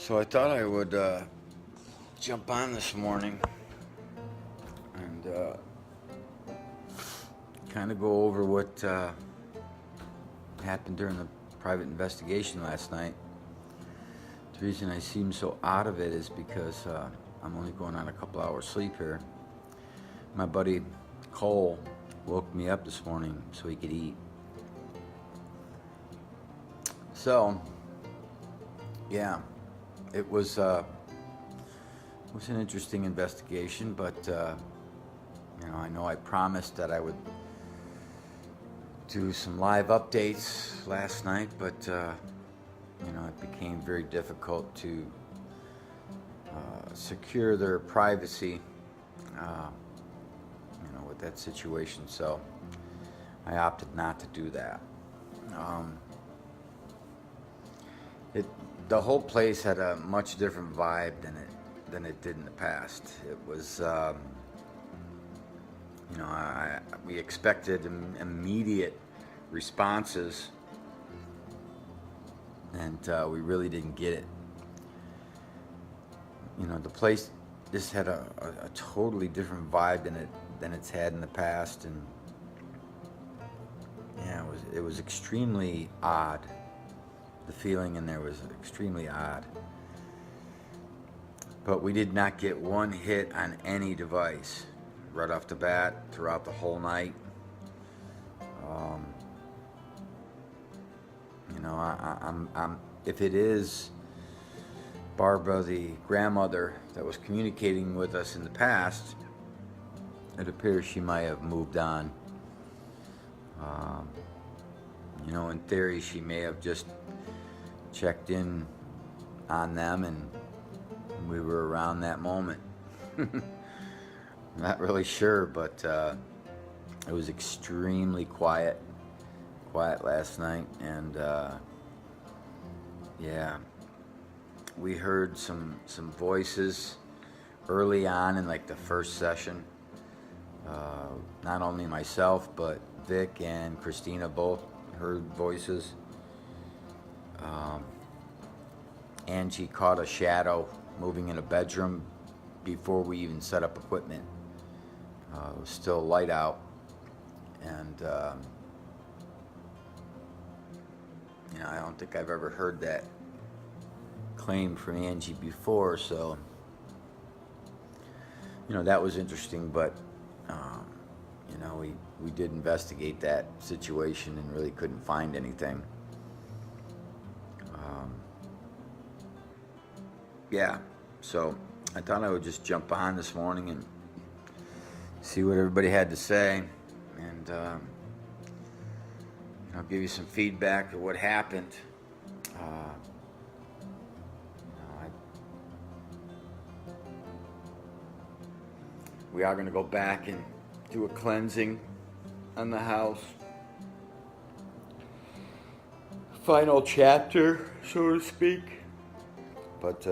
So I thought I would jump on this morning and kind of go over what happened during the private investigation last night. The reason I seem so out of it is because I'm only going on a couple hours sleep here. My buddy Cole woke me up this morning so he could eat. So, yeah, it was an interesting investigation, but I know I promised that I would do some live updates last night, but it became very difficult to secure their privacy, with that situation. So I opted not to do that. The whole place had a much different vibe than it did in the past. It was, we expected immediate responses, and we really didn't get it. The place just had a totally different vibe than it's had in the past, and yeah, it was extremely odd. The feeling in there was extremely odd. But we did not get one hit on any device right off the bat throughout the whole night. I'm if it is Barbara, the grandmother that was communicating with us in the past, it appears she might have moved on. In theory, she may have just checked in on them and we were around that moment. Not really sure, but it was extremely quiet last night, and we heard some voices early on in like the first session. Not only myself, but Vic and Christina both heard voices. Angie caught a shadow moving in a bedroom before we even set up equipment. It was still light out, and I don't think I've ever heard that claim from Angie before, so that was interesting. But we did investigate that situation and really couldn't find anything. So I thought I would just jump on this morning and see what everybody had to say, and I'll give you some feedback of what happened. We are going to go back and do a cleansing on the house. Final chapter, so to speak. But,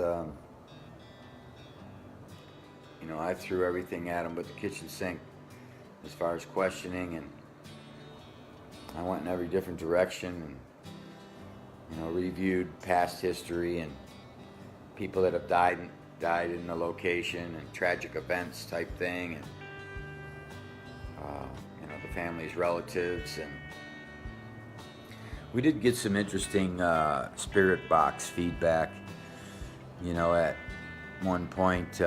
I threw everything at him but the kitchen sink as far as questioning, and I went in every different direction and, reviewed past history and people that have died in the location and tragic events type thing, and, the family's relatives. And we did get some interesting spirit box feedback. At one point,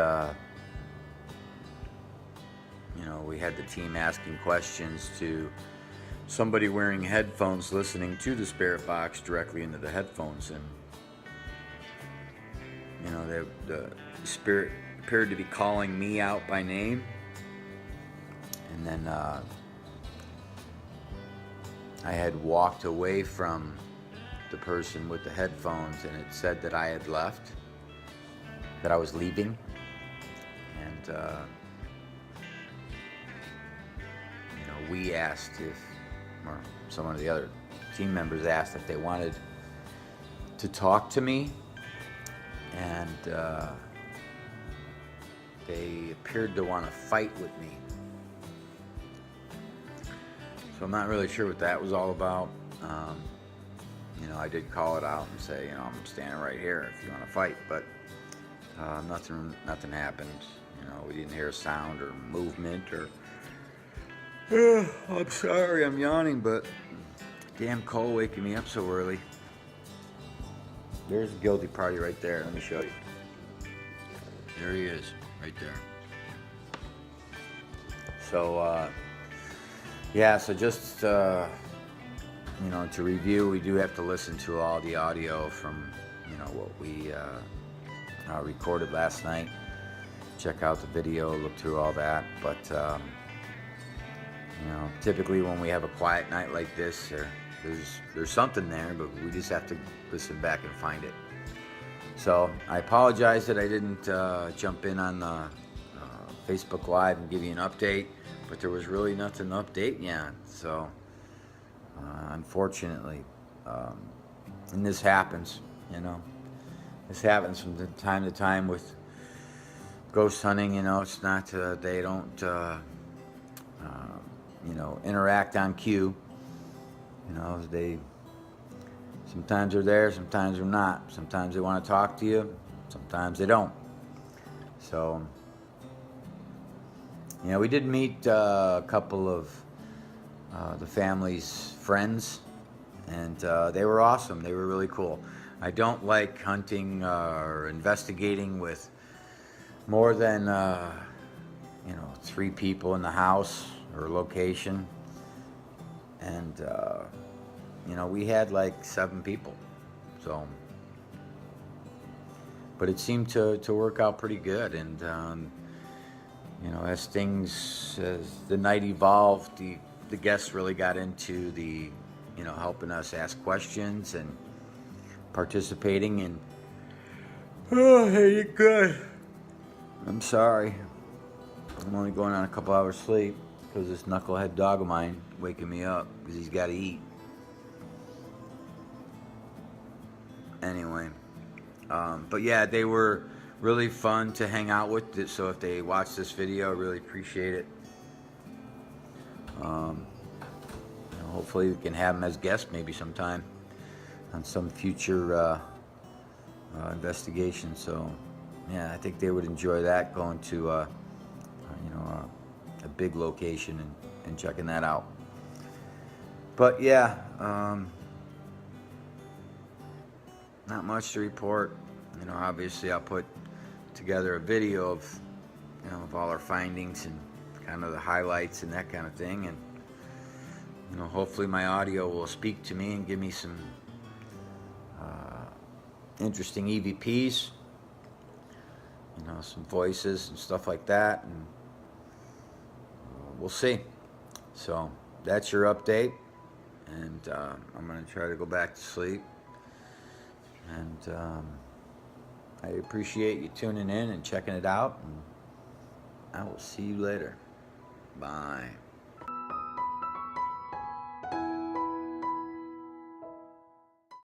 we had the team asking questions to somebody wearing headphones listening to the spirit box directly into the headphones, and the spirit appeared to be calling me out by name, and then I had walked away from the person with the headphones, and it said that I had left, that I was leaving, and we asked or some of the other team members asked if they wanted to talk to me, and they appeared to want to fight with me. So I'm not really sure what that was all about. You know, I did call it out and say, you know, I'm standing right here if you want to fight, but nothing happened. You know, we didn't hear a sound or movement or. I'm sorry, I'm yawning, but damn cold waking me up so early. There's a guilty party right there. Let me show you. There he is, right there. So, yeah, so just, you know, to review, we do have to listen to all the audio from, you know, what we recorded last night. Check out the video, look through all that. But, you know, typically when we have a quiet night like this, there's something there, but we just have to listen back and find it. So I apologize that I didn't jump in on the Facebook Live and give you an update, but there was really nothing to update yet. So unfortunately, and this happens, you know, this happens from time to time with ghost hunting. You know, it's not they don't you know, interact on cue. You know, they sometimes they're there, sometimes they're not. Sometimes they want to talk to you, sometimes they don't. So, you know, we did meet a couple of the family's friends, and they were awesome. They were really cool. I don't like hunting or investigating with more than you know, 3 people in the house or location, and you know, we had like 7 people, so, but it seemed to work out pretty good. And you know, as the night evolved, the guests really got into the, you know, helping us ask questions and participating. And oh, hey, you're good. I'm sorry, I'm only going on a couple hours sleep because this knucklehead dog of mine waking me up because he's got to eat. Anyway, but yeah, they were really fun to hang out with. So if they watch this video, I really appreciate it. You know, hopefully we can have them as guests maybe sometime on some future investigation. So yeah, I think they would enjoy that, going to you know, a big location and checking that out. But yeah, not much to report. You know, obviously I'll put together a video of, you know, of all our findings and kind of the highlights and that kind of thing. And, you know, hopefully my audio will speak to me and give me some interesting EVPs, you know, some voices and stuff like that, and we'll see. So that's your update, and I'm going to try to go back to sleep. And I appreciate you tuning in and checking it out, and I will see you later. Bye.